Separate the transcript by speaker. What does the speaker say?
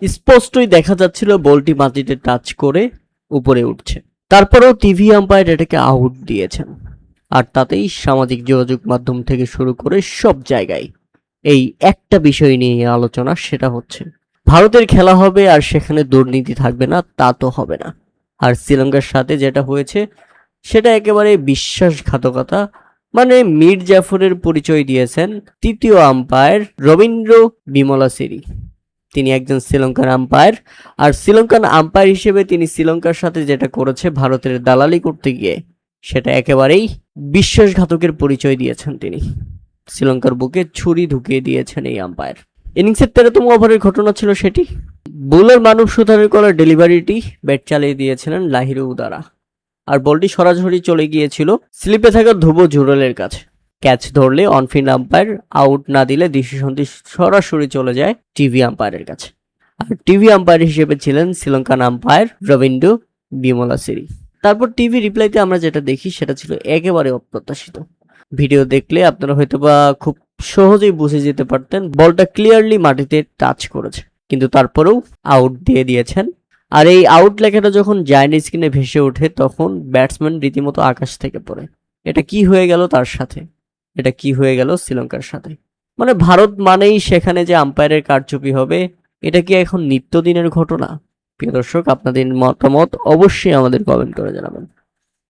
Speaker 1: স্পষ্টই দেখা যাচ্ছিল বলটি মাটিতে টাচ করে উপরে উঠছে। তারপরেও টিভি আম্পায়ার এটাকে আউট দিয়েছেন। আর তাতেই সামাজিক যোগাযোগ মাধ্যম থেকে শুরু করে সব জায়গায় এই একটা বিষয় নিয়ে আলোচনা, সেটা হচ্ছে ভারতের খেলা হবে আর সেখানে দুর্নীতি থাকবে না, তা তো হবে না। আর শ্রীলঙ্কার সাথে যেটা হয়েছে সেটা একেবারে বিশ্বাসঘাতকতা। মানে মীর জাফরের পরিচয় দিয়েছেন তৃতীয় আম্পায়ার রবীন্দ্র বিমলাসেরি। তিনি একজন শ্রীলঙ্কান আম্পায়ার, আর শ্রীলঙ্কান আম্পায়ার হিসেবে তিনি শ্রীলঙ্কার সাথে যেটা করেছে ভারতের দালালি করতে গিয়ে, সেটা একেবারেই বিশ্বাসঘাতকের পরিচয় দিয়েছেন তিনি। শ্রীলঙ্কার বুকে ছুরি ঢুকিয়ে দিয়েছেন এই আম্পায়ার। ইনিংসের 13তম ওভারের ঘটনা ছিল সেটি। বোলার মানব সুতারের করা ডেলিভারিটি ব্যাট চালিয়ে দিয়েছিলেন লাহিরু উদারা, আর বলটি সরাসরি চলে গিয়েছিল স্লিপে থাকা ধ্রুব জুরেলের কাছে। ক্যাচ ধরলে অনফিল্ড আম্পায়ার, আউট না দিলে ডিসিশনটি সরাসরি চলে যায় টিভি আম্পায়ারের কাছে। আর টিভি আম্পায়ার হিসেবে ছিলেন শ্রীলঙ্কান আম্পায়ার রবীন্দ্র বিমলাসেরি। তারপর টিভি রিপ্লাইতে আমরা যেটা দেখি সেটা ছিল একেবারে অপ্রত্যাশিত। ভিডিও দেখলে আপনারা হয়তোবা খুব সহজেই বুঝে যেতে পারতেন বলটা ক্লিয়ারলি মাটিতে টাচ করেছে, কিন্তু তারপরেও আউট দিয়ে দিয়েছেন। আর এই আউট লেখাটা যখন জায়ান্ট স্ক্রিনে ভেসে ওঠে তখন ব্যাটসম্যান রীতিমতো আকাশ থেকে পড়ে। এটা কি হয়ে গেল তার সাথে, এটা কি হয়ে গেল শ্রীলঙ্কার সাথে। মানে ভারত মানেই সেখানে যে আম্পায়ারের কারচুপি হবে, এটা কি এখন নিত্যদিনের ঘটনা? প্রিয় দর্শক, আপনাদের মতামত অবশ্যই আমাদের কমেন্ট করে জানাবেন।